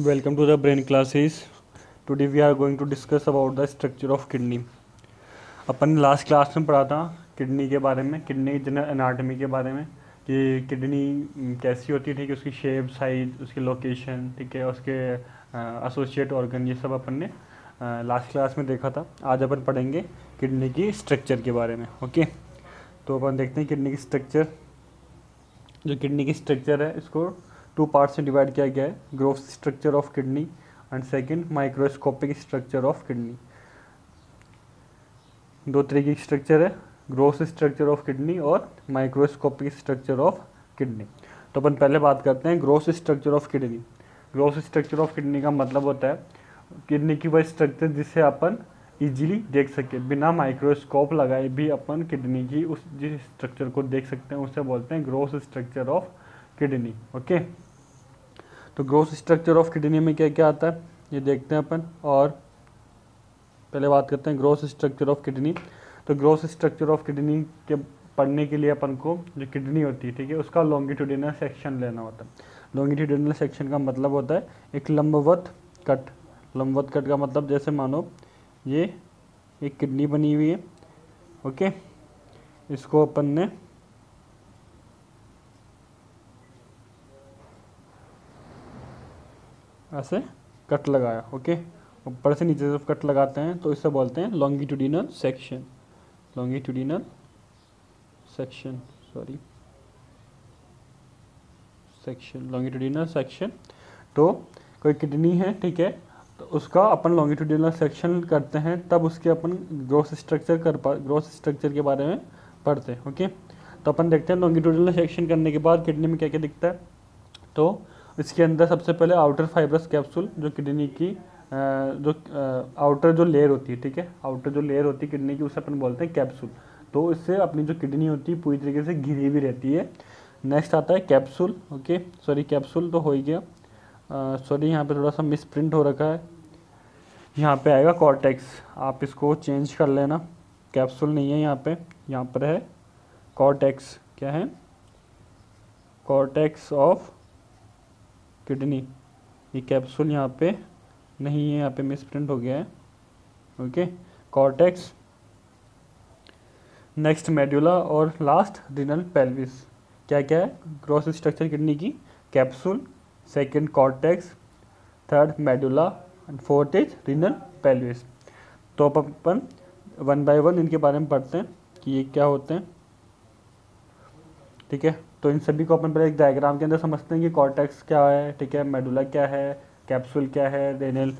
Welcome to the brain classes. Today we are going to discuss about the structure of kidney. अपन ने last class में पढ़ा था kidney के बारे में, किडनी जनरल एनाटॉमी के बारे में कि किडनी कैसी होती है, ठीक है, उसकी शेप, साइज, उसकी लोकेशन, ठीक है, उसके एसोसिएट ऑर्गन, ये सब अपन ने लास्ट क्लास में देखा था। आज अपन पढ़ेंगे किडनी की स्ट्रक्चर के बारे में। ओके, तो अपन देखते हैं किडनी की स्ट्रक्चर। जो किडनी की स्ट्रक्चर है इसको टू पार्ट्स में डिवाइड किया गया है, gross structure of kidney and second microscopic structure of kidney. दो तरीके की स्ट्रक्चर है, ग्रोस स्ट्रक्चर ऑफ किडनी और माइक्रोस्कोपिक स्ट्रक्चर ऑफ किडनी। तो अपन पहले बात करते हैं gross structure of kidney. Gross structure of kidney का मतलब होता है किडनी की वह स्ट्रक्चर जिसे अपन इजीली देख सके, बिना माइक्रोस्कोप लगाए भी अपन किडनी की उस जिस स्ट्रक्चर को देख सकते हैं उसे बोलते हैं gross structure of kidney. Okay, तो ग्रोस स्ट्रक्चर ऑफ किडनी में क्या क्या आता है ये देखते हैं अपन। और पहले बात करते हैं ग्रोस स्ट्रक्चर ऑफ किडनी। तो ग्रोस स्ट्रक्चर ऑफ किडनी के पढ़ने के लिए अपन को जो किडनी होती है, ठीक है, उसका लॉन्गिट्यूडिनल सेक्शन लेना होता है। लॉन्गिट्यूडिनल सेक्शन का मतलब होता है एक लंबवत कट। लंबवत कट का मतलब जैसे मानो ये एक किडनी बनी हुई है, ओके, इसको अपन ने ऐसे कट लगाया, ओके, ऊपर से नीचे तरफ कट लगाते हैं तो इसे बोलते हैं longitudinal section. Longitudinal section, sorry, section, longitudinal section. तो कोई किडनी है, ठीक है, तो उसका अपन लॉन्गिट्यूडिनल सेक्शन करते हैं, तब उसके अपन ग्रोस स्ट्रक्चर के बारे में पढ़ते हैं। ओके, तो अपन देखते हैं लॉन्गिट्यूडिनल सेक्शन करने के बाद किडनी में क्या क्या दिखता है। तो इसके अंदर सबसे पहले आउटर फाइब्रस कैप्सूल, जो किडनी की जो आउटर जो लेयर होती है, ठीक है, आउटर जो लेयर होती है किडनी की उसे अपन बोलते हैं कैप्सूल। तो इससे अपनी जो किडनी होती है पूरी तरीके से घिरी हुई रहती है। नेक्स्ट आता है कैप्सूल, ओके, सॉरी कैप्सूल तो हो ही गया, सॉरी यहाँ पे थोड़ा सा मिस प्रिंट हो रखा है, यहाँ पे आएगा कॉर्टेक्स, आप इसको चेंज कर लेना, कैप्सूल नहीं है यहाँ पे, यहाँ पर है कॉर्टेक्स। क्या है? Cortex of kidney. ये कैप्सूल यहाँ पे नहीं है, यहाँ पे मिस प्रिंट हो गया है, ओके, कॉर्टेक्स। नेक्स्ट मेडुला और लास्ट रिनल पेल्विस। क्या क्या है ग्रोस स्ट्रक्चर किडनी की? Capsule, second cortex, third medulla and fourth is renal pelvis. तो अपन वन बाय वन इनके बारे में पढ़ते हैं कि ये क्या होते हैं, ठीक है। तो इन सभी को अपन पहले एक डायग्राम के अंदर समझते हैं कि कॉर्टेक्स क्या है, ठीक है, मेडुला क्या है, कैप्सूल क्या है, रेनल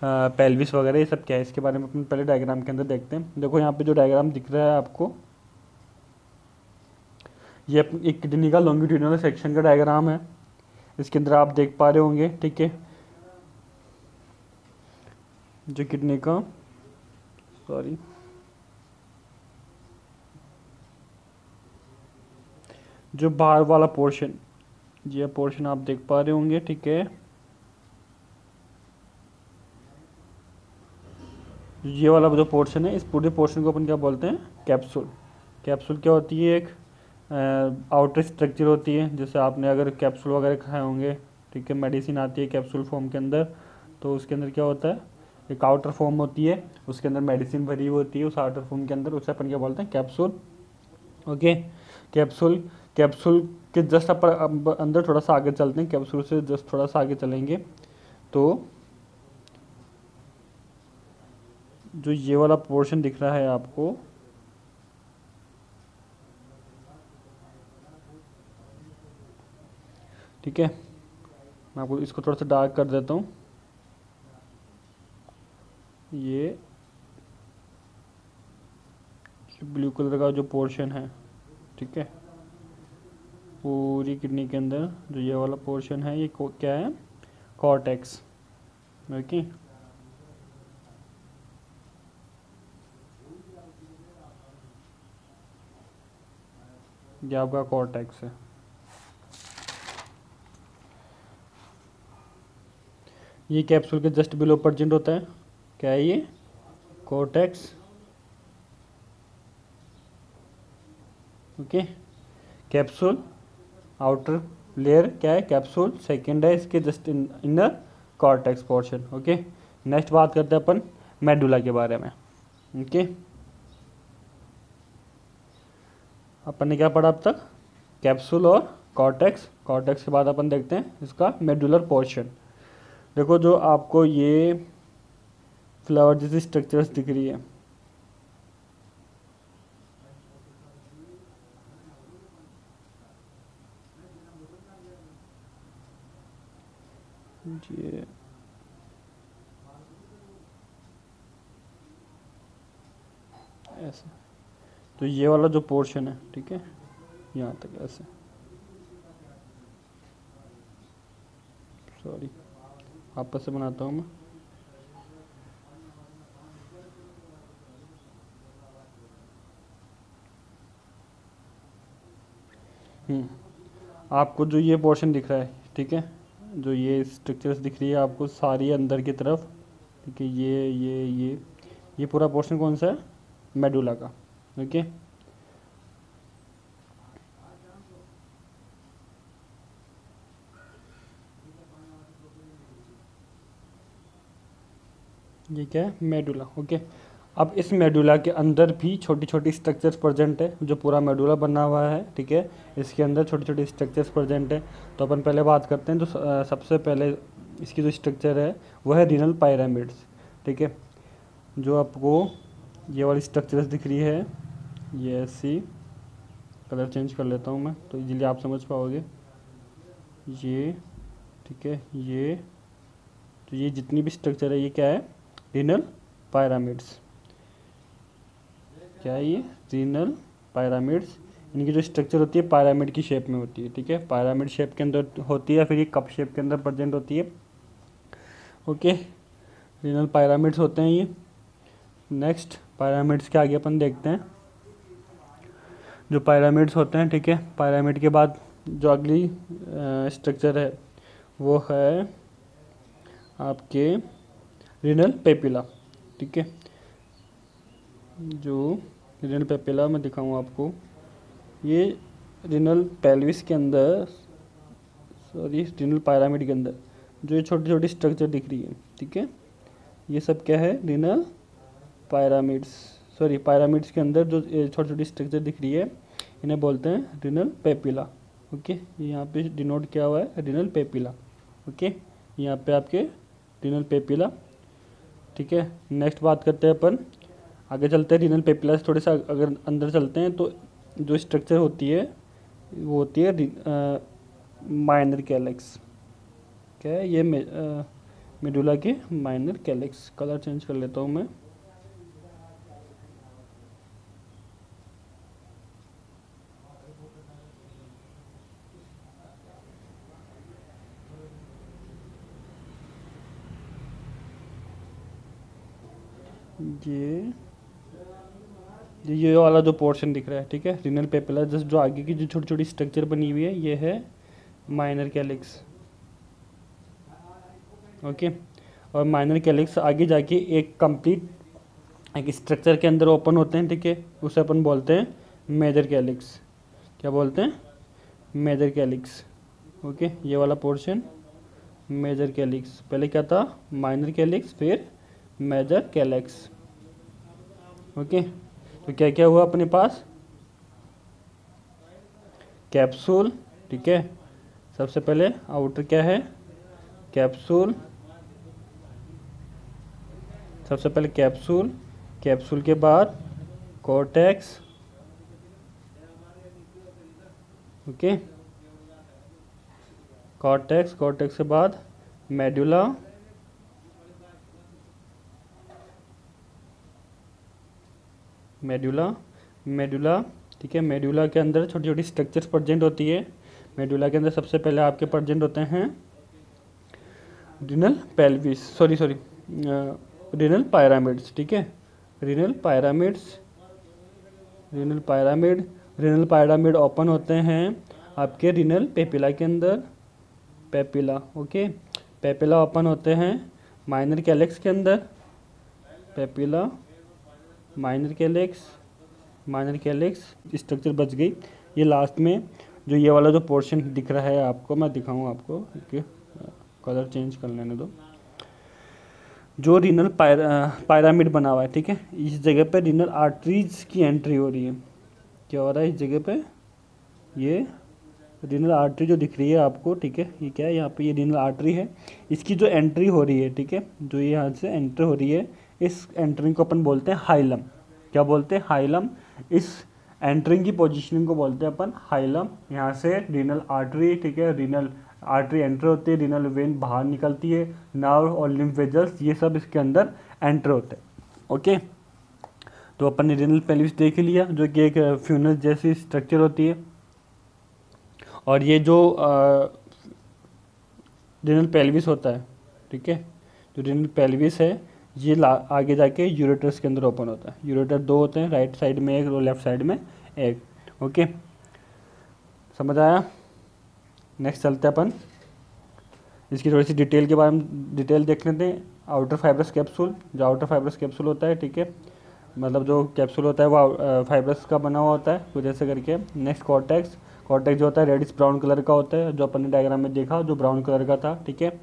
पेल्विस वगैरह ये सब क्या है, इसके बारे में अपन पहले डायग्राम के अंदर देखते हैं। देखो यहाँ पे जो डायग्राम दिख रहा है आपको, ये एक किडनी का लॉन्गिट्यूडिनल सेक्शन का डायग्राम है। इसके अंदर आप देख पा रहे होंगे, ठीक है, जो किडनी का, सॉरी, जो बाहर वाला पोर्शन, ये पोर्शन आप देख पा रहे होंगे, ठीक है, ये वाला जो पोर्शन है, इस पूरे पोर्शन को अपन क्या बोलते हैं? कैप्सूल। कैप्सूल क्या होती है? एक आउटर स्ट्रक्चर होती है, जैसे आपने अगर कैप्सूल वगैरह खाए होंगे, ठीक है, मेडिसिन आती है कैप्सूल फॉर्म के अंदर, तो उसके अंदर क्या होता है? एक आउटर फॉर्म होती है, उसके अंदर मेडिसिन भरी हुई होती है, उस आउटर फॉर्म के अंदर, उसे अपन क्या बोलते हैं? कैप्सूल। Okay, capsule. कैप्सूल के जस्ट अपन अंदर थोड़ा सा आगे चलते हैं, कैप्सूल से जस्ट थोड़ा सा आगे चलेंगे तो जो ये वाला पोर्शन दिख रहा है आपको, ठीक है, मैं आपको इसको थोड़ा सा डार्क कर देता हूँ। ये ब्लू कलर का जो पोर्शन है, ठीक है, पूरी किडनी के अंदर जो ये वाला पोर्शन है, ये क्या है? कॉर्टेक्स। ओके, ये आपका कॉर्टेक्स है। ये कैप्सूल के जस्ट बिलो प्रेजेंट होता है। क्या है ये? Cortex. Okay, capsule, outer layer क्या है? कैप्सूल। सेकंड है इसके just inner cortex portion. Okay, next बात करते हैं अपन मेडुला के बारे में। ओके, अपन ने क्या पढ़ा अब तक? कैप्सूल और कॉर्टेक्स। कॉर्टेक्स के बाद अपन देखते हैं इसका मेडुलर पोर्शन। देखो जो आपको ये फ्लावर जैसी स्ट्रक्चर्स दिख रही है, ये ऐसे, तो ये वाला जो पोर्शन है, ठीक है, यहाँ तक ऐसे, सॉरी आपस से बनाता हूँ मैं। आपको जो ये पोर्शन दिख रहा है, ठीक है, जो ये स्ट्रक्चर्स दिख रही है आपको सारी अंदर की तरफ, ठीक है, ये पूरा पोर्शन कौन सा है? मेडुला का। ओके, ये क्या है? मेडुला। ओके, अब इस मेडुला के अंदर भी छोटी छोटी स्ट्रक्चर्स प्रेजेंट है, जो पूरा मेडुला बना हुआ है, ठीक है, इसके अंदर छोटी छोटी स्ट्रक्चर्स प्रेजेंट है। तो अपन पहले बात करते हैं, तो सबसे पहले इसकी जो स्ट्रक्चर है वो है रीनल पायरामिड्स। ठीक है, जो आपको ये वाली स्ट्रक्चर्स दिख रही है, ये ऐसी, कलर चेंज कर लेता हूँ मैं तो इजीली आप समझ पाओगे। ये, ठीक है, ये, तो ये जितनी भी स्ट्रक्चर है ये क्या है? Renal pyramids. क्या है ये? Renal pyramids. इनकी जो स्ट्रक्चर होती है पायरामिड की शेप में होती है, ठीक है, पायरामिड शेप के अंदर होती है, फिर ये कप शेप के अंदर प्रेजेंट होती है। ओके, रीनल पायरामिड्स होते हैं ये। नेक्स्ट पायरामिड्स के आगे अपन देखते हैं जो पायरामिड्स होते हैं, ठीक है, पायरामिड के बाद जो अगली स्ट्रक्चर है वो है आपके रीनल पेपिला। ठीक है, जो रीनल पेपिला मैं दिखाऊँ आपको, ये रीनल पेल्विस के अंदर, सॉरी रीनल पायरामिड के अंदर जो ये छोटी छोटी स्ट्रक्चर दिख रही है, ठीक है, ये सब क्या है? रीनल पायरामिड्स, सॉरी पायरामिड्स के अंदर जो छोटी छोटी स्ट्रक्चर दिख रही है इन्हें बोलते हैं रीनल पेपिला। ओके, ये यहाँ पे डिनोट किया हुआ है रीनल पेपिला। ओके, यहाँ पे आपके रीनल पेपिला। ठीक है, नेक्स्ट बात करते हैं अपन, आगे चलते हैं रीनल पेपिला से थोड़े सा अगर अंदर चलते हैं तो जो स्ट्रक्चर होती है वो होती है माइनर कैलेक्स। क्या है ये? मेडुला के माइनर कैलेक्स। कलर चेंज कर लेता हूँ मैं। ये वाला जो पोर्शन दिख रहा है, ठीक है, रीनल पेपिला, जस्ट जो आगे की जो छोटी छोटी स्ट्रक्चर बनी हुई है ये है माइनर कैलिक्स। ओके, और माइनर कैलिक्स आगे जाके एक कंप्लीट एक स्ट्रक्चर के अंदर ओपन होते हैं, ठीक है, उसे अपन बोलते हैं मेजर कैलिक्स। क्या बोलते हैं? Major calyx. ओके, ये वाला पोर्शन मेजर कैलिक्स। पहले क्या था? माइनर कैलिक्स, फिर मेजर कैलिक्स। ओके, तो क्या क्या हुआ अपने पास? कैप्सूल, ठीक है, सबसे पहले आउटर क्या है? कैप्सूल, सबसे पहले कैप्सूल, कैप्सूल के बाद कॉर्टेक्स। ओके, कॉर्टेक्स, कॉर्टेक्स के बाद मेडुला, मेडुला, मेडुला, ठीक है, मेडुला के अंदर छोटी छोटी स्ट्रक्चर्स प्रेजेंट होती है। मेडुला के अंदर सबसे पहले आपके प्रेजेंट होते हैं renal pelvis, sorry renal pyramids. ठीक है, renal pyramids, renal pyramid, renal pyramid open होते हैं आपके रीनल पेपिला के अंदर, पेपिला। ओके, पेपिला ओपन होते हैं माइनर कैलेक्स के अंदर, papilla, minor calyx, minor calyx, structure बच गई। ये लास्ट में जो ये वाला जो पोर्शन दिख रहा है आपको, मैं दिखाऊँ आपको, ओके, कलर चेंज कर लेने दो। जो रीनल पायरामिड बना हुआ है, ठीक है, इस जगह पे रीनल आर्टरीज की एंट्री हो रही है। क्या हो रहा है इस जगह पे, ये रीनल आर्टरी जो दिख रही है आपको, ठीक है, ये क्या है, यहाँ पे ये रीनल आर्टरी है, इसकी जो एंट्री हो रही है, ठीक है, जो ये यहाँ से एंट्री हो रही है, इस एंट्रिंग को अपन बोलते हैं हाइलम। क्या बोलते हैं, हाइलम। इस एंट्रिंग की पोजीशनिंग को बोलते हैं अपन हाइलम। यहाँ से रीनल आर्टरी, ठीक है, रीनल आर्टरी एंटर होती है, रीनल वेन बाहर निकलती है, नर्व और लिम्फ वेजल्स ये सब इसके अंदर एंटर होते हैं। ओके, तो अपन ने रीनल पेल्विस देख लिया, जो कि एक फ्यूनस जैसी स्ट्रक्चर होती है। और ये जो रीनल पेल्विस होता है, ठीक है, जो रीनल पेल्विस है ये आगे जाके यूरेटर्स के अंदर ओपन होता है। यूरेटर दो होते हैं, राइट साइड में एक और लेफ्ट साइड में एक। ओके, समझ आया। नेक्स्ट चलते हैं अपन इसकी थोड़ी सी डिटेल के बारे में डिटेल देख लेते हैं। आउटर फाइब्रस कैप्सूल, जो आउटर फाइब्रस कैप्सूल होता है, ठीक है, मतलब जो कैप्सूल होता है वो फाइब्रस का बना हुआ होता है कुछ ऐसे करके। नेक्स्ट कॉर्टेक्स, कॉर्टेक्स जो होता है रेडिश ब्राउन कलर का होता है, जो अपन ने डायग्राम में देखा जो ब्राउन कलर का था, ठीक है।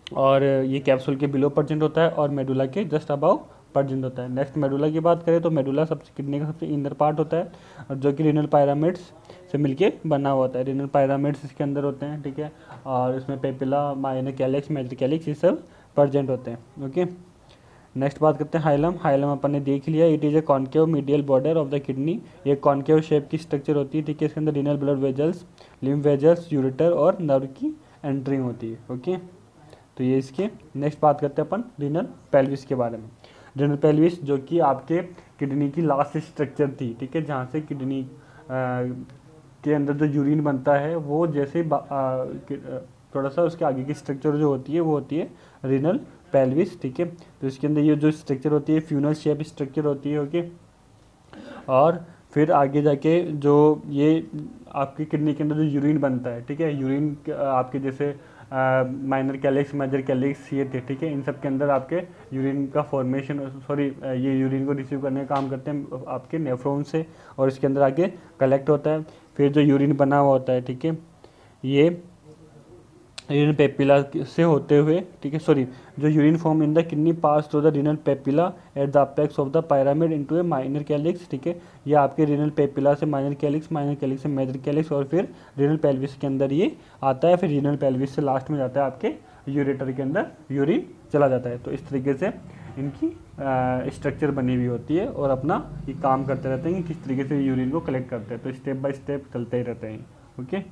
और ये कैप्सूल के बिलो प्रेजेंट होता है और मेडुला के जस्ट अबाव प्रेजेंट होता है। नेक्स्ट मेडुला की बात करें तो मेडुला सबसे किडनी का सबसे इनर पार्ट होता है, और जो कि रीनल पायरामिड्स से मिलके बना हुआ होता है। रीनल पायरामिड्स इसके अंदर होते हैं, ठीक है, और इसमें papilla, minor calyx, major calyx ये सब प्रेजेंट होते हैं। ओके, नेक्स्ट बात करते हैं हाइलम। हाइलम अपन ने देख लिया, it is a concave medial border of the kidney. ये कॉन्केव शेप की स्ट्रक्चर होती है, ठीक है, इसके अंदर renal blood vessels, lymph vessels, ureter और नर्व की एंट्रिंग होती है। ओके, तो ये इसके। नेक्स्ट बात करते हैं अपन रीनल पेल्विस के बारे में। रीनल पेल्विस जो कि आपके किडनी की लास्ट स्ट्रक्चर थी, ठीक है, जहाँ से किडनी के अंदर जो यूरिन बनता है वो जैसे थोड़ा सा उसके आगे की स्ट्रक्चर जो होती है वो होती है रीनल पेल्विस, ठीक है। तो इसके अंदर ये जो स्ट्रक्चर होती है फ्यूनल शेप स्ट्रक्चर होती है। ओके, और फिर आगे जाके जो ये आपकी किडनी के अंदर जो यूरिन बनता है, ठीक है, यूरिन आपके जैसे माइनर कैलिक्स, मेजर कैलिक्स ये थे, ठीक है, इन सब के अंदर आपके यूरिन का फॉर्मेशन, ये यूरिन को रिसीव करने का काम करते हैं आपके नेफ्रॉन से, और इसके अंदर आगे कलेक्ट होता है। फिर जो यूरिन बना हुआ होता है, ठीक है, ये रीनल पेपिला से होते हुए, ठीक है, जो urine form in the kidney pass through the renal papilla at the apex of the pyramid into A minor calyx, ठीक है, ये आपके रीनल पेपिला से माइनर कैलिक्स से मेजर कैलिक्स, और फिर रीनल पेल्विस के अंदर ये आता है। फिर रीनल पेल्विस से लास्ट में जाता है आपके यूरेटर के अंदर यूरिन चला जाता है। तो इस तरीके से इनकी स्ट्रक्चर बनी हुई होती है, और अपना ये काम करते रहते हैं कि किस तरीके से यूरिन को कलेक्ट करते हैं। तो स्टेप बाय स्टेप चलते ही रहते हैं। ओके,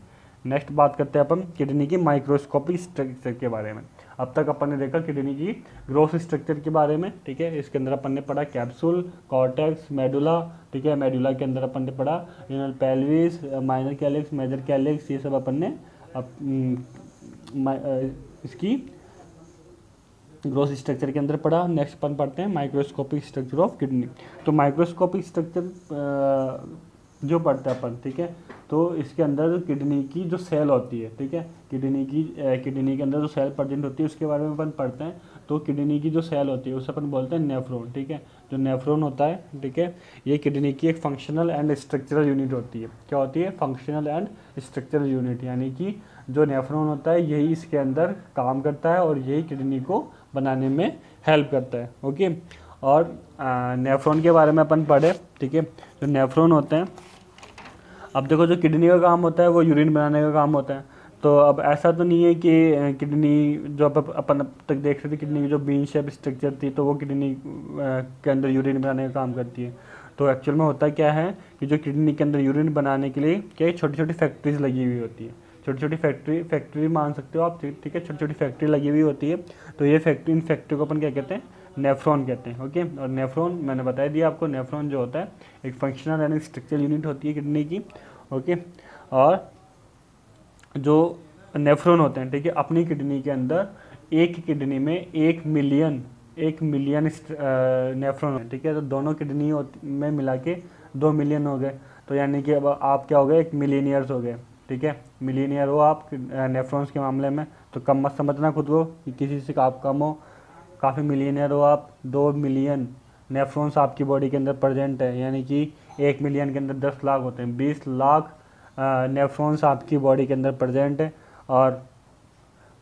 नेक्स्ट बात करते हैं अपन किडनी की माइक्रोस्कोपिक स्ट्रक्चर के बारे में। अब तक अपन ने देखा किडनी की ग्रोथ स्ट्रक्चर के बारे में, ठीक है, इसके अंदर अपन ने पढ़ा कैप्सूल, कॉर्टेक्स, मेडुला, ठीक है, मेडुला के अंदर अपन ने पढ़ा renal pelvis, minor calyx, major calyx, ये सब अपन ने इसकी ग्रोथ स्ट्रक्चर के अंदर पढ़ा। नेक्स्ट अपन पढ़ते हैं माइक्रोस्कोपिक स्ट्रक्चर ऑफ किडनी। तो माइक्रोस्कोपिक स्ट्रक्चर जो पढ़ते हैं अपन, ठीक है, तो इसके अंदर किडनी की जो सेल होती है, ठीक है, किडनी के अंदर जो सेल प्रेजेंट होती है उसके बारे में अपन पढ़ते हैं। तो किडनी की जो सेल होती है उसे अपन बोलते हैं नेफ्रॉन, ठीक है। जो नेफ्रॉन होता है, ठीक है, ये किडनी की एक फंक्शनल एंड स्ट्रक्चरल यूनिट होती है। क्या होती है? फंक्शनल एंड स्ट्रक्चरल यूनिट, यानी कि जो नेफ्रॉन होता है यही इसके अंदर काम करता है और यही किडनी को बनाने में हेल्प करता है। ओके, और नेफ्रॉन के बारे में अपन पढ़े, ठीक है। जो नेफ्रॉन होते हैं, अब देखो जो किडनी का काम होता है वो यूरिन बनाने का काम होता है। तो अब ऐसा तो नहीं है कि किडनी जो अपन अब तक देख रहे थे, किडनी की जो बीन शेप स्ट्रक्चर थी तो वो किडनी के अंदर यूरिन बनाने का काम करती है। तो एक्चुअल में होता क्या है कि जो किडनी के अंदर यूरिन बनाने के लिए क्या छोटी छोटी फैक्ट्रीज लगी हुई होती है। छोटी छोटी फैक्ट्री मान सकते हो आप, ठीक है, छोटी छोटी फैक्ट्री लगी हुई होती है। तो ये इन फैक्ट्री को अपन क्या कहते हैं? नेफ्रॉन कहते हैं। ओके, और नेफ्रॉन मैंने बता दिया आपको, नेफ्रॉन जो होता है एक फंक्शनल एंड स्ट्रक्चरल यूनिट होती है किडनी की। ओके, और जो नेफ्रॉन होते हैं, ठीक है, अपनी किडनी के अंदर एक किडनी में 1 मिलियन नेफ्रॉन है, ठीक है। तो दोनों किडनी में मिला के 2 मिलियन हो गए। तो यानी कि अब आप क्या हो गए? 1 मिलीनियर्स हो गए, ठीक है। मिलीनियर हो आप नेफ्रॉन्स के मामले में। तो कम मत समझना खुद को कि किसी से आप कम हो, काफ़ी मिलीनियर हो आप। 2 मिलियन नेफ्रॉन्स आपकी बॉडी के अंदर प्रेजेंट है, यानी कि 1 मिलियन के अंदर 10 लाख होते हैं। 20 लाख नेफ्रॉन्स आपकी बॉडी के अंदर प्रेजेंट है। और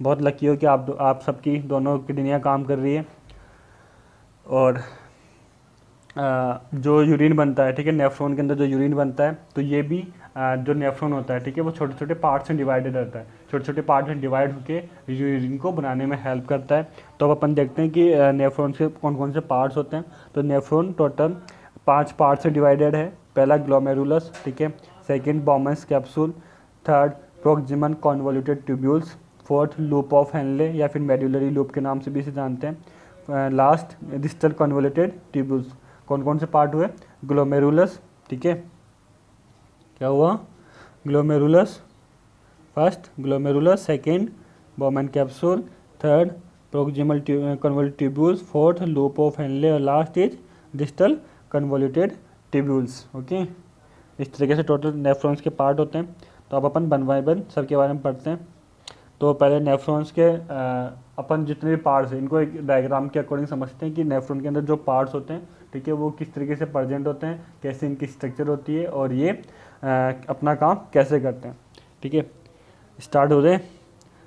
बहुत लकी हो कि आप सबकी दोनों किडनियाँ काम कर रही है। और जो यूरिन बनता है, ठीक है, नेफ्रॉन के अंदर जो यूरिन बनता है, तो ये भी जो नेफ्रॉन होता है, ठीक है, वो छोटे छोटे पार्ट्स में डिवाइडेड रहता है। छोटे छोटे पार्ट में डिवाइड होकर यूरिन को बनाने में हेल्प करता है। तो अब अपन देखते हैं कि नेफ्रॉन के कौन कौन से पार्ट्स होते हैं। तो नेफ्रॉन टोटल 5 पार्ट से डिवाइडेड है। पहला ग्लोमेरुलस, ठीक है, second Bowman's capsule, third proximal convoluted tubules, fourth loop of Henle या फिर मेडुलरी लूप के नाम से भी इसे जानते हैं, लास्ट डिस्टल कॉन्वोल्यूटेड ट्यूब्यूल्स। कौन कौन से पार्ट हुए? ग्लोमेरुलस, ठीक है, क्या हुआ? Glomerulus first, glomerulus second Bowman capsule, third proximal convoluted tubules, fourth loop of Henle और last is distal convoluted tubules. Okay, इस तरीके से टोटल नेफ्रॉन्स के पार्ट होते हैं। तो अब अपन वन बाय वन सबके बारे में पढ़ते हैं। तो पहले नेफ्रॉन्स के अपन जितने भी पार्ट्स हैं इनको एक डायग्राम के अकॉर्डिंग समझते हैं कि नेफ्रॉन के अंदर जो पार्ट्स होते हैं, ठीक है, वो किस तरीके से प्रेजेंट होते हैं, कैसे इनकी स्ट्रक्चर होती है और ये अपना काम कैसे करते हैं। ठीक है, स्टार्ट हो जाए।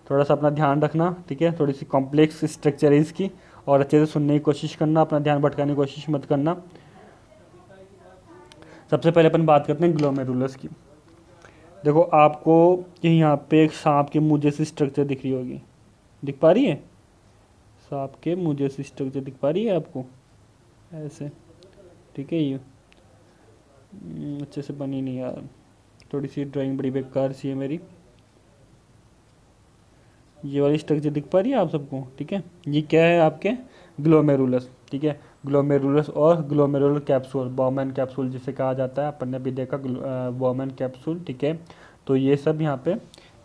थोड़ा सा अपना ध्यान रखना, ठीक है, थोड़ी सी कॉम्प्लेक्स स्ट्रक्चर है इसकी और अच्छे से सुनने की कोशिश करना, अपना ध्यान भटकाने की कोशिश मत करना। सबसे पहले अपन बात करते हैं ग्लोमेरुलस की। देखो आपको यहाँ पे एक सांप के मुंह जैसी स्ट्रक्चर दिख रही होगी, दिख पा रही है? सांप के मुंह जैसी स्ट्रक्चर दिख पा रही है आपको ऐसे, ठीक है। ये अच्छे से बनी नहीं यार, थोड़ी सी ड्राइंग बड़ी बेकार सी है मेरी। ये वाली स्ट्रक्चर दिख पा रही है आप सबको, ठीक है। ये क्या है? आपके ग्लोमेरुलस, ठीक है। ग्लोमेरुलस और ग्लोमेरुलर कैप्सूल, बॉमन कैप्सूल जिसे कहा जाता है, अपन ने भी देखा बॉमन कैप्सूल, ठीक है। तो ये सब यहाँ पे,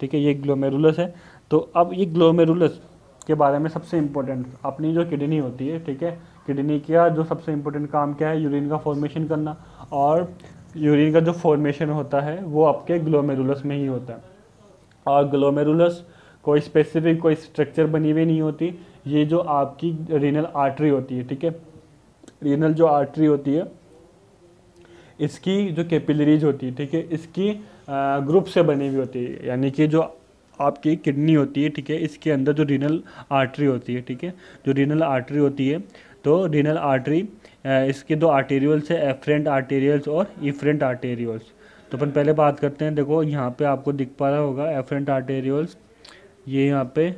ठीक है, ये ग्लोमेरुलस है। तो अब ये ग्लोमेरुलस के बारे में सबसे इम्पोर्टेंट अपनी जो किडनी होती है, ठीक है, किडनी का जो सबसे इम्पोर्टेंट काम क्या है? यूरिन का फॉर्मेशन करना। और यूरिन का जो फॉर्मेशन होता है वो आपके ग्लोमेरुलस में ही होता है। और ग्लोमेरुलस कोई स्पेसिफिक कोई स्ट्रक्चर बनी हुई नहीं होती। ये जो आपकी रीनल आर्टरी होती है, ठीक है, रीनल जो आर्टरी होती है इसकी जो कैपिलरीज होती है, ठीक है, इसकी ग्रुप से बनी हुई होती है। यानी कि जो आपकी किडनी होती है, ठीक है, इसके अंदर जो रीनल आर्टरी होती है, ठीक है, जो रीनल आर्टरी होती है, तो रीनल आर्टरी इसके दो आर्टेरियल्स है, एफरेंट आर्टेरियल्स और इफरेंट आर्टेरियल्स। तो अपन पहले बात करते हैं। देखो यहाँ पे आपको दिख पा रहा होगा एफरेंट आर्टेरियल्स, ये यहाँ पे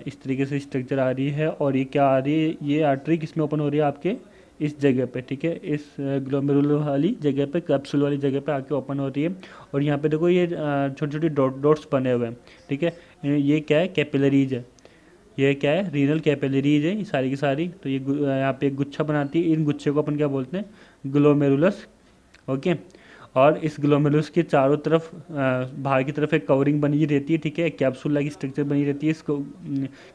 इस तरीके से स्ट्रक्चर आ रही है। और ये क्या आ रही है? ये आर्टरी किस में ओपन हो रही है? आपके इस जगह पे, ठीक है, इस ग्लोमेरुलर वाली जगह पे, कैप्सूल वाली जगह पे आके ओपन हो रही है। और यहाँ पे देखो ये छोटी छोटी डॉट्स बने हुए हैं, ठीक है, ये क्या है? कैपिलरीज है। ये क्या है? रीनल कैपिलरीज है ये सारी की सारी। तो ये यहाँ पे एक गुच्छा बनाती है, इन गुच्छे को अपन क्या बोलते हैं? ग्लोमेरुलस। ओके, और इस ग्लोमेरुलस के चारों तरफ बाहर की तरफ एक कवरिंग बनी रहती है, ठीक है, कैप्सूल लाइक स्ट्रक्चर बनी रहती है। इसको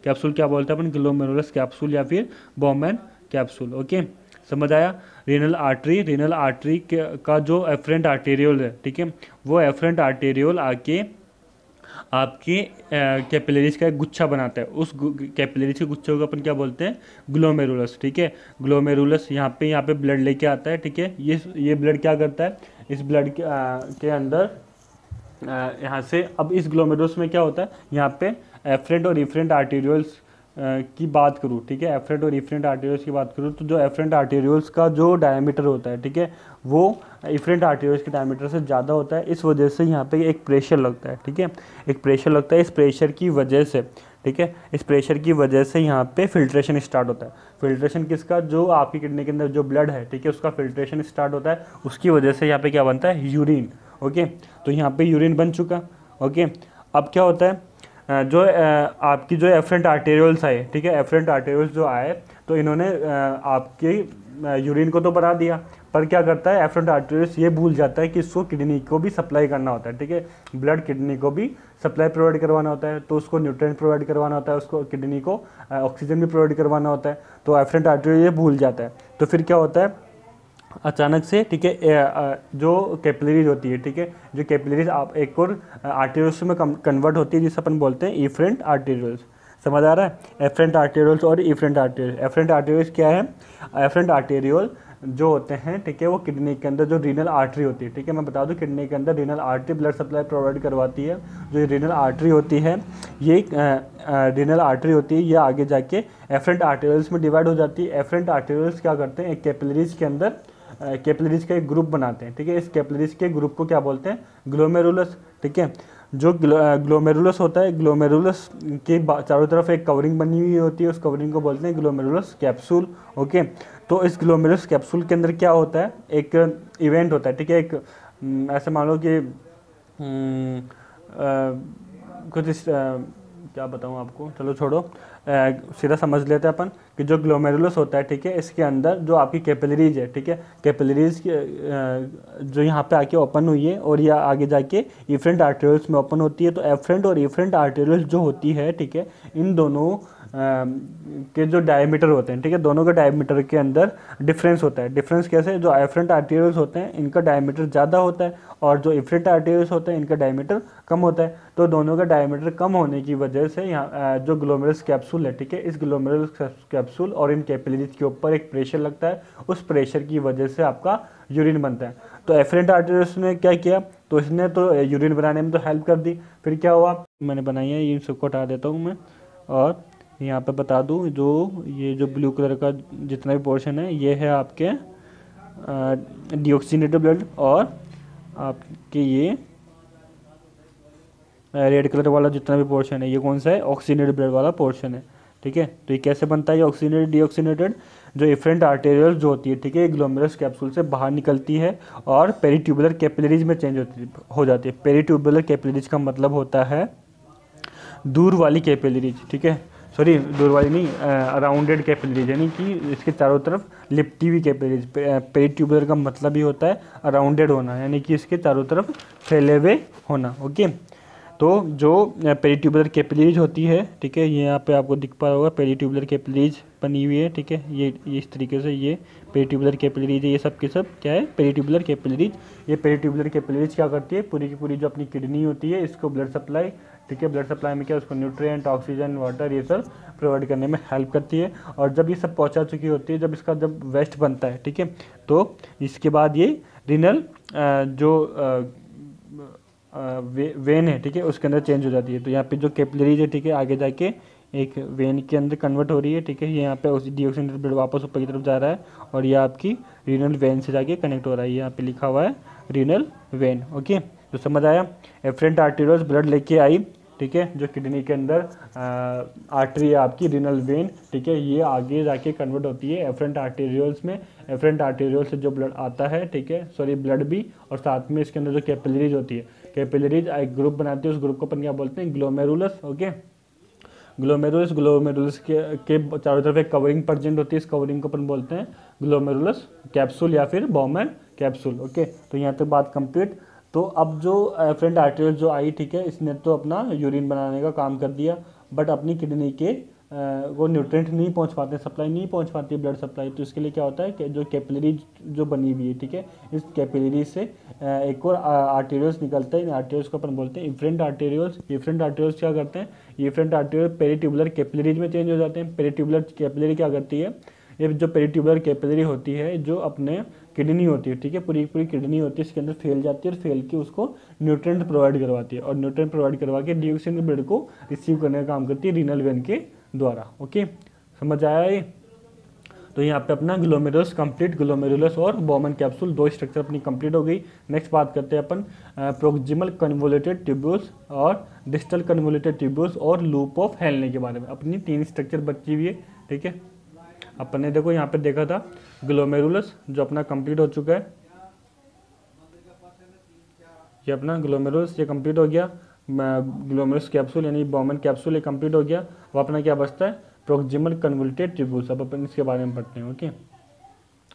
कैप्सूल क्या बोलते हैं अपन? ग्लोमेरुलस कैप्सूल या फिर बॉमन कैप्सूल। ओके, समझ आया? रीनल आर्टरी का जो एफरेंट आर्टेरियोल है, ठीक है, वो एफरेंट आर्टेरियोल आके आपके कैपिलरीज का एक गुच्छा बनाता है। उस कैपिलरीज के गुच्छे को अपन क्या बोलते हैं? ग्लोमेरुलस, ठीक है। ग्लोमेरुलस यहाँ पे ब्लड लेके आता है, ठीक है। ये ब्लड क्या करता है? इस ब्लड के अंदर यहाँ से अब इस ग्लोमेरुलस में क्या होता है? यहाँ पे एफरेंट और इफरेंट आर्टेरियल्स की बात करूँ, ठीक है, एफरेंट और इफरेंट आर्टेरियल्स की बात करूँ, तो जो एफरेंट आर्टेरियल्स का जो डायमीटर होता है, ठीक है, वो इफरेंट आर्टेरियल्स के डायमीटर से ज़्यादा होता है। इस वजह से यहाँ पे एक प्रेशर लगता है, ठीक है, एक प्रेशर लगता है। इस प्रेशर की वजह से, ठीक है, इस प्रेशर की वजह से यहाँ पे फिल्ट्रेशन स्टार्ट होता है। फिल्ट्रेशन किसका? जो आपकी किडनी के अंदर जो ब्लड है, ठीक है, उसका फिल्ट्रेशन स्टार्ट होता है। उसकी वजह से यहाँ पे क्या बनता है? यूरिन। ओके, तो यहाँ पे यूरिन बन चुका। ओके, अब क्या होता है? जो आपकी जो एफरेंट आर्टेरियल्स आए, ठीक है, एफरेंट आर्टेरियल्स जो आए, तो इन्होंने आपकी यूरिन को तो बढ़ा दिया, पर क्या करता है? एफरेंट आर्टेरियल्स ये भूल जाता है कि इसको किडनी को भी सप्लाई करना होता है, ठीक है, ब्लड किडनी को भी सप्लाई प्रोवाइड करवाना होता है। तो उसको न्यूट्रिएंट प्रोवाइड करवाना होता है, उसको किडनी को ऑक्सीजन भी प्रोवाइड करवाना होता है। तो एफरेंट आर्टेरियल ये भूल जाता है। तो फिर क्या होता है? अचानक से, ठीक है, जो कैपिलरीज होती है, ठीक है, जो कैपिलरीज आप एक और आर्टेरियल्स में कन्वर्ट होती है, जिसे अपन बोलते हैं इफरेंट आर्टेरियल्स। समझ आ रहा है? एफरेंट आर्टेरियल्स और इफरेंट आर्टेरियल। एफरेंट आर्टेरियल्स क्या है? एफरेंट आर्टेरियल जो होते हैं, ठीक है, वो किडनी के अंदर जो रीनल आर्टरी होती है, ठीक है, मैं बता दूं किडनी के अंदर renal artery blood supply provide करवाती है। जो रीनल आर्टरी होती है, ये रीनल आर्टरी होती है, ये आगे जाके एफरेंट आर्टेरियल्स में डिवाइड हो जाती है। एफरेंट आर्टेरियल्स क्या करते हैं, एक कैपिलरीज के अंदर कैपिलरीज का एक ग्रुप बनाते हैं, ठीक है। इस कैपिलरीज के ग्रुप को क्या बोलते हैं, ग्लोमेरुलस, ठीक है। जो ग्लोमेरुलस होता है, ग्लोमेरुलस के चारों तरफ एक कवरिंग बनी हुई होती है, उस कवरिंग को बोलते हैं ग्लोमेरुलस कैप्सूल, ओके। तो इस ग्लोमेरुलस कैप्सूल के अंदर क्या होता है, एक इवेंट होता है, ठीक है। एक ऐसे मान लो कि कुछ क्या बताऊँ आपको, चलो छोड़ो, सीधा समझ लेते हैं अपन कि जो ग्लोमेरुलस होता है, ठीक है, इसके अंदर जो आपकी कैपिलरीज है, ठीक है, कैपिलरीज जो यहाँ पे आके ओपन हुई है और यह आगे जाके इफरेंट आर्टेरियल्स में ओपन होती है। तो एफरेंट और इफरेंट आर्टेरियल्स जो होती है, ठीक है, इन दोनों के जो डायमीटर होते हैं, ठीक है, दोनों के डायमीटर के अंदर डिफरेंस होता है। डिफरेंस कैसे, जो एफरेंट आर्टेरियल्स होते हैं इनका डायमीटर ज़्यादा होता है और जो इफरेंट आर्टेरियल्स होते हैं इनका डायमीटर कम होता है। तो दोनों का डायमीटर कम होने की वजह से यहाँ जो ग्लोमेरुलस कैप्सूल है, ठीक है, इस ग्लोमेरुलस कैप्सूल और इन कैपिलरीज के ऊपर एक प्रेशर लगता है, उस प्रेशर की वजह से आपका यूरिन बनता है। तो एफरेंट आर्टेरियल्स ने क्या किया, तो इसने तो यूरिन बनाने में तो हेल्प कर दी। फिर क्या हुआ, मैंने बनाई है, इन सबको हटा देता हूँ मैं और यहाँ पे बता दूँ, जो ये जो ब्लू कलर का जितना भी पोर्शन है, ये है आपके डीऑक्सीनेटेड ब्लड, और आपके ये रेड कलर वाला जितना भी पोर्शन है, ये कौन सा है, ऑक्सीनेटेड ब्लड वाला पोर्शन है, ठीक है। तो ये कैसे बनता है, ये ऑक्सीनेटेड डीऑक्सीनेटेड, जो इफरेंट आर्टेरियल जो होती है, ठीक है, ग्लोमेरुलस कैप्सूल से बाहर निकलती है और पेरीट्यूबुलर कैपिलरीज में चेंज हो जाती है। पेरीट्यूबुलर कैपिलरीज का मतलब होता है दूर वाली कैपिलरीज, ठीक है, सॉरी दूर वाली नहीं, राउंडेड कैपिलरीज, यानी कि इसके चारों तरफ लिपटी हुई कैपिलरीज। पेरीट्यूबुलर का मतलब ही होता है राउंडेड होना, यानी कि इसके चारों तरफ फैले हुए होना, ओके। तो जो पेरीट्यूबुलर कैपिलरीज होती है, ठीक है, ये यहाँ पे आपको दिख पा रहा होगा, पेरीट्यूबुलर कैपिलरीज बनी हुई है, ठीक है, ये इस तरीके से ये पेरीट्यूबुलर कैपिलरीज है, ये सब के सब क्या है, पेरीट्यूबुलर कैपिलरीज। ये पेरीट्यूबुलर कैपिलरीज क्या करती है, पूरी की पूरी जो अपनी किडनी होती है इसको ब्लड सप्लाई, ठीक है, ब्लड सप्लाई में क्या, उसको न्यूट्रिएंट, ऑक्सीजन, वाटर, ये सब प्रोवाइड करने में हेल्प करती है। और जब ये सब पहुंचा चुकी होती है, जब वेस्ट बनता है, ठीक है, तो इसके बाद ये रिनल जो वेन है, ठीक है, उसके अंदर चेंज हो जाती है। तो यहाँ पे जो कैपिलरीज है, ठीक है, आगे जाके एक वेन के अंदर कन्वर्ट हो रही है, ठीक है, ये यहाँ पे उसी डीऑक्सीनेटेड ब्लड वापस ऊपर की तरफ जा रहा है और ये आपकी रीनल वेन से जाके कनेक्ट हो रहा है। यहाँ पे लिखा हुआ है रीनल वेन, ओके। तो समझ आया, एफरेंट आर्टेरियल्स ब्लड लेके आई, ठीक है, जो किडनी के अंदर आर्टरी है आपकी रीनल वेन, ठीक है, ये आगे जाके कन्वर्ट होती है एफरेंट आर्टेरियल्स में। एफरेंट आर्टेरियल से जो ब्लड आता है, ठीक है, सॉरी ब्लड भी, और साथ में इसके अंदर जो कैपिलरीज होती है, कैपिलरीज एक ग्रुप बनाती है, उस ग्रुप को अपन क्या बोलते हैं, ग्लोमेरुलस, ओके। ग्लोमेरुलस के चारों तरफ एक कवरिंग प्रेजेंट होती है, इस कवरिंग को अपन बोलते हैं ग्लोमेरुलस कैप्सूल या फिर बॉमन कैप्सूल, ओके। तो यहाँ तक बात कंप्लीट। तो अब जो एफरेंट आर्टेरियल जो आई, ठीक है, इसने तो अपना यूरिन बनाने का काम कर दिया, बट अपनी किडनी के वो न्यूट्रिएंट नहीं पहुंच पाते, सप्लाई नहीं पहुंच पाती ब्लड सप्लाई। तो इसके लिए क्या होता है कि जो कैपिलरी जो बनी हुई है, ठीक है, इस कैपिलरी से एक और आर्टेरियल्स निकलता है, इन आर्टेरियल्स को अपन बोलते हैं इफरेंट आर्टेरियल्स। इफरेंट आर्टेरियल्स क्या करते हैं, इफरेंट आर्टेरियल पेरीट्यूबुलर कैपिलरीज में चेंज हो जाते हैं। पेरीट्यूबुलर कैपिलरी क्या करती है, ये जो पेरीट्यूबुलर कैपिलरी होती है, जो अपने किडनी होती है, ठीक है, पूरी पूरी किडनी होती है, इसके अंदर फैल जाती है और फैल के उसको न्यूट्रिएंट प्रोवाइड करवाती है, और न्यूट्रिएंट प्रोवाइड करवा के डीऑक्सीनेटेड ब्लड को रिसीव करने का काम करती है रीनल वेन के द्वारा, ओके। समझ आया ये। तो यहाँ पे अपना ग्लोमेरुलस कंप्लीट, ग्लोमेरुलस और बॉमन कैप्सूल दो स्ट्रक्चर अपनी कंप्लीट हो गई। नेक्स्ट बात करते हैं अपन प्रोक्सिमल कन्वोल्यूटेड ट्यूब्यूल्स और डिस्टल कन्वोल्यूटेड ट्यूब्यूल्स और लूप ऑफ हेनले के बारे में। अपनी तीन स्ट्रक्चर बची हुई है, ठीक है। अपन ने देखो यहाँ पे देखा था ग्लोमेरुलस जो अपना कंप्लीट हो चुका है, ये अपना ग्लोमेरुलस ये कंप्लीट हो गया। ग्लोमेरुलस कैप्सूल यानी बॉमन कैप्सूल ये कंप्लीट हो गया। अब अपना क्या बचता है, प्रोक्सिमल कन्वोल्यूटेड ट्यूब्यूल्स। अब अपन इसके बारे में पढ़ते हैं, ओके।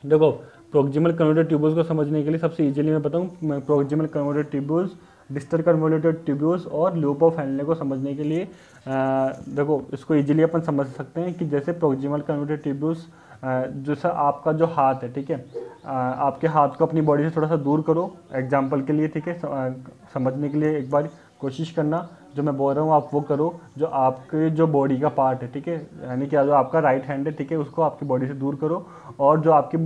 देखो प्रोक्सिमल कन्वोल्यूटेड ट्यूब्यूल्स को समझने के लिए सबसे इजीली मैं बताऊँ, proximal convoluted tubules, distal convoluted tubules और लूप ऑफ हेनले को समझने के लिए देखो इसको इजीली अपन समझ सकते हैं कि जैसे प्रोक्सिमल कन्वोल्यूटेड ट्यूब्यूल्स, जैसा आपका जो हाथ है, ठीक है, आपके हाथ को अपनी बॉडी से थोड़ा सा दूर करो एग्जाम्पल के लिए, ठीक है, समझने के लिए एक बार कोशिश करना, जो मैं बोल रहा हूँ आप वो करो। जो आपके जो बॉडी का पार्ट है, ठीक है, यानी कि जो आपका राइट हैंड है, ठीक है, उसको आपकी बॉडी से दूर करो, और जो आपकी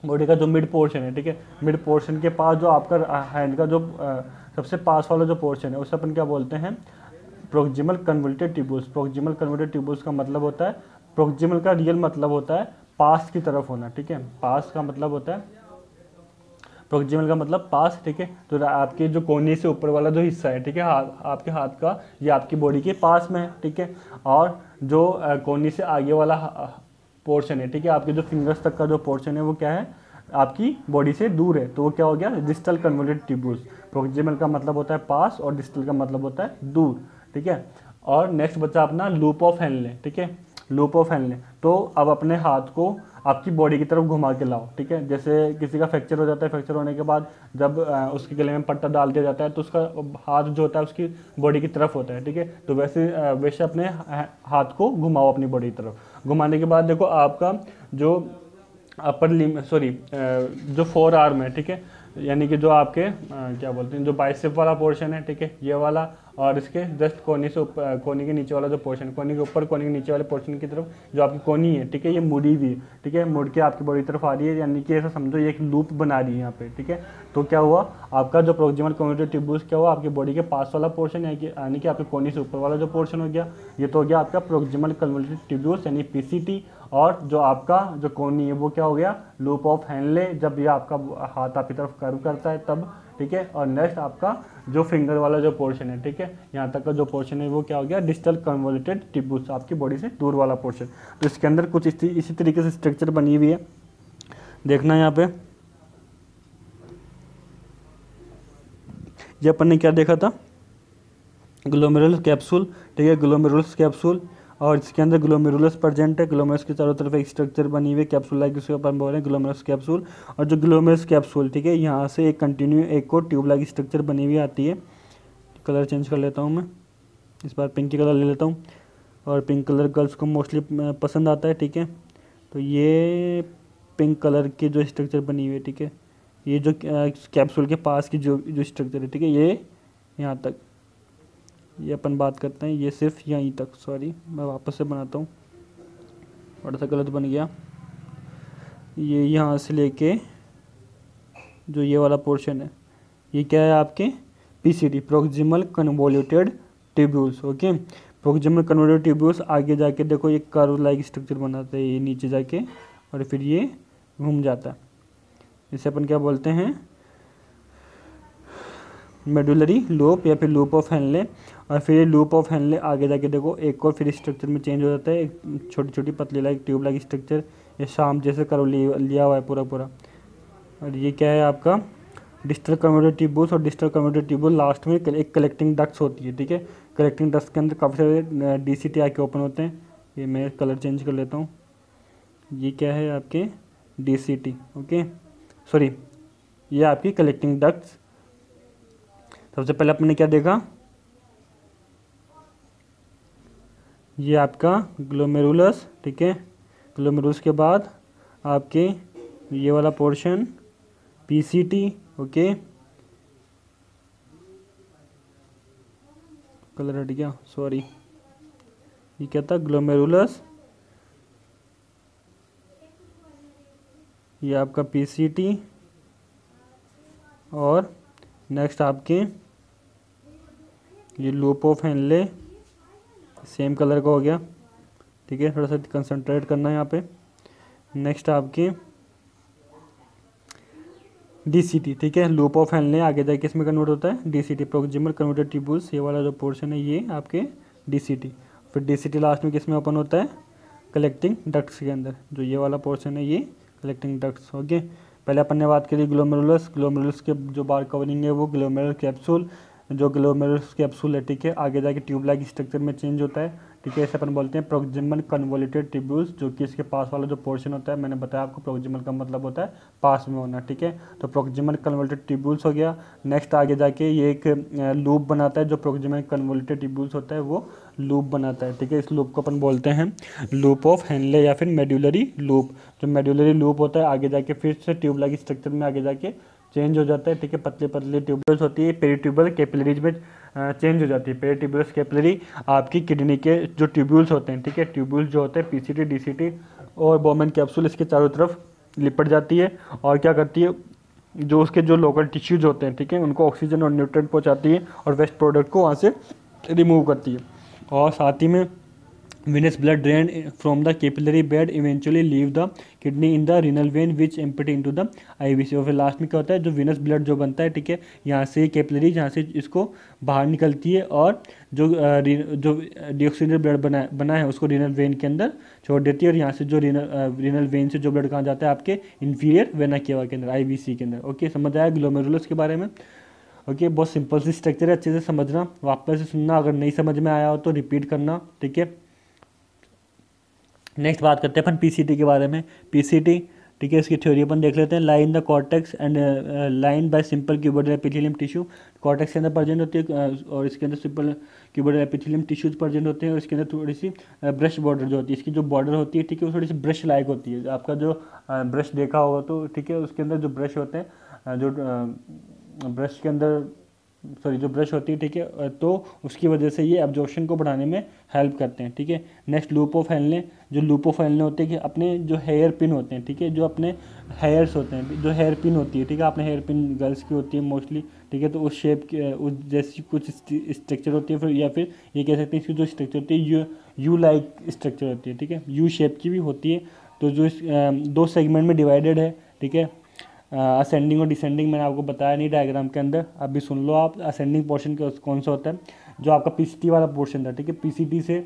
बॉडी का जो मिड पोर्शन है, ठीक है, मिड पोर्शन के पास जो आपका हैंड का जो सबसे पास वाला जो पोर्शन है उसे अपन क्या बोलते हैं, proximal convoluted tubules. Proximal convoluted tubules का मतलब होता है, प्रोक्सिमल का रियल मतलब होता है पास की तरफ होना, ठीक है, पास का मतलब होता है, प्रोक्सिमल का मतलब पास, ठीक है। तो आपके जो कोहनी से ऊपर वाला जो हिस्सा है, ठीक है, आपके हाथ का, ये आपकी बॉडी के पास में है, ठीक है। और जो कोहनी से आगे वाला पोर्शन है, ठीक है, आपके जो फिंगर्स तक का जो पोर्शन है वो क्या है, आपकी बॉडी से दूर है, तो वो क्या हो गया, डिस्टल कन्वोल्यूटेड ट्यूब्यूल्स। प्रोक्सिमल का मतलब होता है पास और डिस्टल का मतलब होता है दूर, ठीक है। और नेक्स्ट बचा अपना लूप ऑफ हेनले, ठीक है, लूप ऑफ हेनले। तो अब अपने हाथ को आपकी बॉडी की तरफ घुमा के लाओ, ठीक है। जैसे किसी का फ्रैक्चर हो जाता है, फ्रैक्चर होने के बाद जब उसके गले में पट्टा डाल दिया जाता है तो उसका हाथ जो होता है उसकी बॉडी की तरफ होता है, ठीक है। तो वैसे अपने हाथ को घुमाओ अपनी बॉडी की तरफ। घुमाने के बाद देखो आपका जो अपर लिम जो फोर आर्म है, ठीक है, यानी कि जो आपके क्या बोलते हैं, जो बाइसेप वाला पोर्शन है, ठीक है, ये वाला, और इसके जस्ट कोनी से कोनी के नीचे वाला जो पोर्शन, कोनी के ऊपर कोनी के नीचे वाले पोर्शन की तरफ जो आपकी कोनी है, ठीक है, ये मुड़ी हुई है, ठीक है, मुड़ के आपकी बॉडी तरफ आ रही है, यानी कि ऐसा समझो ये एक लूप बना रही है यहाँ पे, ठीक है। तो क्या हुआ, आपका जो प्रोक्सिमल कन्वोल्यूटेड ट्यूब्यूल्स क्या हुआ, आपकी बॉडी के पास वाला पोर्शन यानी कि आपके कोनी से ऊपर वाला जो पोर्शन हो गया, ये तो हो गया आपका प्रोक्सिमल कन्वोल्यूटेड ट्यूब्यूल्स यानी पीसीटी। और जो आपका जो कोनी है वो क्या हो गया, लूप ऑफ हेनले, जब ये आपका हाथ आपकी तरफ कर्व करता है तब, ठीक है। और नेक्स्ट आपका जो फिंगर वाला जो पोर्शन है, ठीक है, यहाँ तक का जो पोर्शन है वो क्या हो गया, डिस्टल कन्वोल्यूटेड ट्यूब्यूल्स, आपकी बॉडी से दूर वाला पोर्शन। तो इसके अंदर कुछ इसी तरीके से स्ट्रक्चर बनी हुई है, देखना यहाँ पे। ये अपन ने क्या देखा था, ग्लोमेरुलस कैप्सूल, ठीक है, ग्लोमेरुलस कैप्सूल, और इसके अंदर ग्लोमेरुलस प्रेजेंट है। ग्लोमेरुलस के चारों तरफ एक स्ट्रक्चर बनी हुई है कैप्सूल लाइक, जिसको अपन बोल रहे हैं ग्लोमेरुलस कैप्सूल। और जो ग्लोमेरुलस कैप्सूल, ठीक है, यहाँ से एक कंटिन्यू एक और ट्यूब लाइक स्ट्रक्चर बनी हुई आती है। कलर चेंज कर लेता हूँ मैं, इस बार पिंक कलर ले लेता हूँ, और पिंक कलर गर्ल्स को मोस्टली पसंद आता है, ठीक है। तो ये पिंक कलर की जो स्ट्रक्चर बनी हुई है, ठीक है, ये जो कैप्सूल के पास की जो स्ट्रक्चर है, ठीक है, ये यहाँ तक, ये अपन बात करते हैं, ये सिर्फ यहीं तक, सॉरी मैं वापस से बनाता हूँ, बड़ा सा गलत बन गया। ये यहाँ से लेके जो ये वाला पोर्शन है, ये क्या है आपके PCT, proximal convoluted tubules, okay. Proximal convoluted tubules आगे जाके देखो ये कर्व लाइक स्ट्रक्चर बनाते हैं, ये नीचे जाके और फिर ये घूम जाता है, इसे अपन क्या बोलते हैं, मेडुलरी लूप या फिर लूप ऑफ हेनले। और फिर ये लूप ऑफ हेनले आगे जाके देखो एक और फिर स्ट्रक्चर में चेंज हो जाता है, एक छोटी छोटी पतली लाइक ट्यूब लाइक स्ट्रक्चर, ये शाम जैसे कर्व लिया हुआ है पूरा पूरा। और ये क्या है आपका डिस्टल कन्वोल्यूटेड ट्यूब्यूल्स, और डिस्टल कन्वोल्यूटेड ट्यूब्यूल लास्ट में एक कलेक्टिंग डक्ट्स होती है, ठीक है। कलेक्टिंग डक्ट्स के अंदर काफ़ी सारे डीसीटी आके ओपन होते हैं। ये मैं कलर चेंज कर लेता हूँ, ये क्या है आपके डीसीटी, ओके, सॉरी ये आपकी कलेक्टिंग डक्ट्स। सबसे पहले अपने क्या देखा, ये आपका ग्लोमेरुलस, ठीक है, ग्लोमेरुलस के बाद आपके ये वाला पोर्शन पीसीटी, ओके, कलर हट गया सॉरी, ये क्या था ग्लोमेरुलस, ये आपका पीसीटी, और नेक्स्ट आपके ये loop of Henley, same colour का हो गया, ठीक है, थोड़ा सा कंसंट्रेट करना है यहाँ पे। नेक्स्ट आपके डीसीटी, ठीक है, लूप ऑफ हेनले आगे जाके इसमें कन्वर्ट होता है डीसीटी, प्रोक्सिमल कन्वर्टेड ट्यूब्यूल्स, ये वाला जो पोर्शन है ये आपके डीसीटी। फिर डीसीटी लास्ट में किसमें ओपन होता है, कलेक्टिंग डक्ट्स के अंदर, जो ये वाला पोर्शन है ये कलेक्टिंग डक्ट्स, ओके। पहले अपन ने बात करी ग्लोमेरुलस, ग्लोमेरुलस के जो बार कवरिंग है वो ग्लोमेरुलर कैप्सूल, जो ग्लोमेरुलस कैप्सूल है, ठीक है, आगे जाके ट्यूब लाइक स्ट्रक्चर में चेंज होता है, ठीक है, इसे अपन बोलते हैं प्रोक्सिमल कन्वोल्यूटेड ट्यूब्यूल्स, जो कि इसके पास वाला जो पोर्शन होता है, मैंने बताया आपको प्रोक्सिमल का मतलब होता है पास में होना, ठीक है। तो प्रोक्सिमल कन्वोल्यूटेड ट्यूब्यूल्स हो गया। नेक्स्ट आगे जाके ये एक लूप बनाता है, जो प्रोक्सिमल कन्वोल्यूटेड ट्यूब्यूल्स होता है वो लूप बनाता है, ठीक है। इस लूप को अपन बोलते हैं लूप ऑफ हेनले या फिर मेडुलरी लूप। जो मेडुलरी लूप होता है आगे जाके फिर से ट्यूब लाइक स्ट्रक्चर में आगे जाके चेंज हो जाता है, ठीक है, पतली पतली ट्यूबल्स होती है, पेरीट्यूबल कैपिलरीज में चेंज हो जाती है। पेरीट्यूबल्स कैपिलरी आपकी किडनी के जो ट्यूब्यूल्स होते हैं, ठीक है, ट्यूब्यूल्स जो होते हैं पीसीटी, डीसीटी और बोमेन कैप्सूल, इसके चारों तरफ लिपट जाती है और क्या करती है, जो उसके जो लोकल टिश्यूज होते हैं, ठीक है, उनको ऑक्सीजन और न्यूट्रिएंट पहुंचाती है और वेस्ट प्रोडक्ट को वहाँ से रिमूव करती है। और साथ ही में venous blood drained from the capillary bed eventually leave the kidney in the renal vein which empty into the IVC। और फिर लास्ट में क्या होता है, जो venous blood जो बनता है, ठीक है, यहाँ से कैपिलरी जहाँ से इसको बाहर निकलती है और जो जो डिऑक्सीजनेटेड ब्लड बना है उसको रीनल वेन के अंदर छोड़ देती है और यहाँ से जो रीनल वेन से जो ब्लड कहाँ जाता है, आपके इंफीरियर वेना केवा के अंदर, IVC के अंदर। ओके, समझ आया ग्लोमेरुलस के बारे में। ओके, बहुत सिंपल सी स्ट्रक्चर है, अच्छे से समझना, वापस से सुनना, अगर नहीं समझ में आया हो तो रिपीट करना, ठीक है। नेक्स्ट बात करते हैं अपन पीसीटी के बारे में। पीसीटी, ठीक है, इसकी थ्योरी अपन देख लेते हैं। Lie in the cortex and line by simple cuboidal epithelium tissue. Cortex के अंदर प्रेजेंट होती है और इसके अंदर simple cuboidal epithelium tissues present होते हैं और इसके अंदर थोड़ी सी ब्रश बॉर्डर जो होती है, इसकी जो बॉर्डर होती है, ठीक है, वो थोड़ी सी ब्रश लाइक होती है। आपका जो ब्रश देखा होगा तो, ठीक है, उसके अंदर जो ब्रश होते हैं, जो ब्रश के अंदर जो ब्रश होती है, ठीक है, तो उसकी वजह से ये एब्जॉर्प्शन को बढ़ाने में हेल्प करते हैं, ठीक है। नेक्स्ट लूप ऑफ हेलने, जो लूप ऑफ हेलने होते हैं कि अपने जो हेयर पिन होते हैं, ठीक है, जो अपने हेयर्स होते हैं, जो हेयर पिन होती है, ठीक है, अपने हेयर पिन गर्ल्स की होती है मोस्टली, ठीक है, तो उस शेप की उस जैसी कुछ स्ट्रक्चर होती है, फिर या फिर ये कह सकते हैं इसकी जो स्ट्रक्चर होती है यू लाइक स्ट्रक्चर होती है, ठीक है, यू शेप की भी होती है। तो जो दो सेगमेंट में डिवाइडेड है, ठीक है, असेंडिंग और डिसेंडिंग मैंने आपको बताया नहीं डायग्राम के अंदर, अभी सुन लो आप। असेंडिंग पोर्शन कौन सा होता है, जो आपका पीसीटी वाला पोर्शन था, ठीक है, पीसीटी से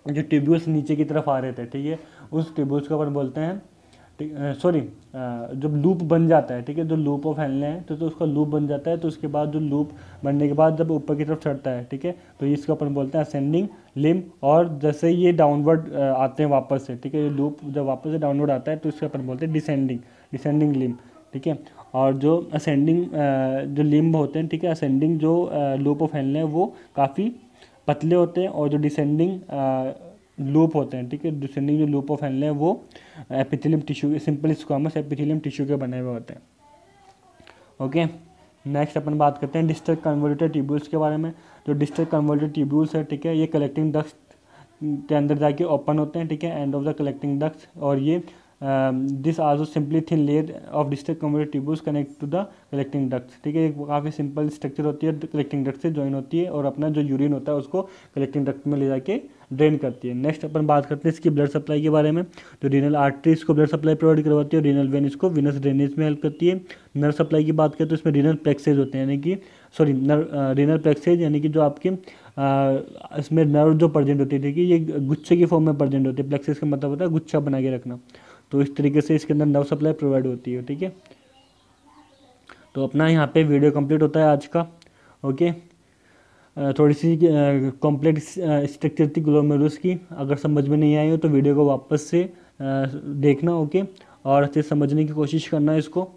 जो ट्यूब्यूल्स नीचे की तरफ आ रहे थे, ठीक है, उस ट्यूब्यूल्स को अपन बोलते हैं, सॉरी, जब लूप बन जाता है, ठीक है, जो लूप ऑफ हेलने हैं तो उसका लूप बन जाता है, तो उसके बाद जो लूप बनने के बाद जब ऊपर की तरफ चढ़ता है, ठीक है, तो इसको अपन बोलते हैं असेंडिंग लिम्ब। और जैसे ये डाउनवर्ड आते हैं वापस से, ठीक है, ये लूप जब वापस से डाउनवर्ड आता है तो इसको अपन बोलते हैं डिसेंडिंग लिम्ब, ठीक है। और जो असेंडिंग जो लिम्ब होते हैं, ठीक है, असेंडिंग जो लूप ऑफ हेलने हैं वो काफ़ी पतले होते हैं और जो डिसेंडिंग लूप होते हैं, ठीक है, डिसेंडिंग जो लूप ऑफ हेलने हैं वो epithelium tissue, simple squamous epithelium tissue के बने हुए होते हैं। ओके, नेक्स्ट अपन बात करते हैं डिस्टल कन्वोल्यूटेड ट्यूब्यूल्स के बारे में। जो डिस्टल कन्वोल्यूटेड ट्यूब्यूल्स है, ठीक है, ये कलेक्टिंग डक्ट्स के अंदर जाके ओपन होते हैं, ठीक है, end of the collecting ducts. और ये this also simply thin layer of distal convoluted tubules connect to the collecting ducts, ठीक है, काफ़ी सिंपल स्ट्रक्चर होती है, कलेक्टिंग डक्ट से ज्वाइन होती है और अपना जो यूरिन होता है उसको कलेक्टिंग डक्ट में ले जाके ड्रेन करती है। नेक्स्ट अपन बात करते हैं इसकी ब्लड सप्लाई के बारे में। जो रीनल आर्टरीज को ब्लड सप्लाई प्रोवाइड करवाती है और रीनल वेन इसको विनस ड्रेनेज में हेल्प करती है। नर्व सप्लाई की बात करें तो इसमें रीनल प्लेक्सेज होते हैं, यानी कि रीनल प्लेक्सेज यानी कि जो आपके इसमें नर्व जो प्रेजेंट होती है, ठीक है, ये गुच्छे की फॉर्म में प्रेजेंट होती है। प्लेक्सेज का मतलब होता है गुच्छा बना के रखना, तो इस तरीके से इसके अंदर नर्व सप्लाई प्रोवाइड होती है, ठीक है। तो अपना यहाँ पे वीडियो कंप्लीट होता है आज का। ओके, थोड़ी सी कॉम्प्लेक्स स्ट्रक्चर थी ग्लोमेरुलस की, अगर समझ में नहीं आई हो तो वीडियो को वापस से देखना, ओके, और अच्छे से समझने की कोशिश करना इसको।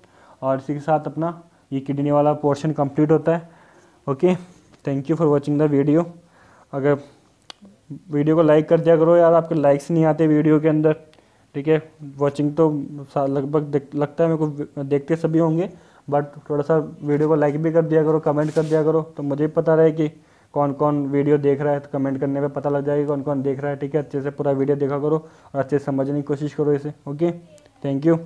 और इसी के साथ अपना ये किडनी वाला पोर्शन कंप्लीट होता है। Okay, thank you for watching the video. अगर वीडियो को लाइक कर दिया करो यार, आपके लाइक्स नहीं आते वीडियो के अंदर, ठीक है। वॉचिंग तो लगभग लगता है मेरे को देखते सभी होंगे, बट थोड़ा सा वीडियो को लाइक भी कर दिया करो, कमेंट कर दिया करो, तो मुझे पता रहे कि कौन कौन वीडियो देख रहा है। तो कमेंट करने पे पता लग जाएगा कौन कौन देख रहा है, ठीक है। अच्छे से पूरा वीडियो देखा करो और अच्छे से समझने की कोशिश करो इसे। Okay, thank you.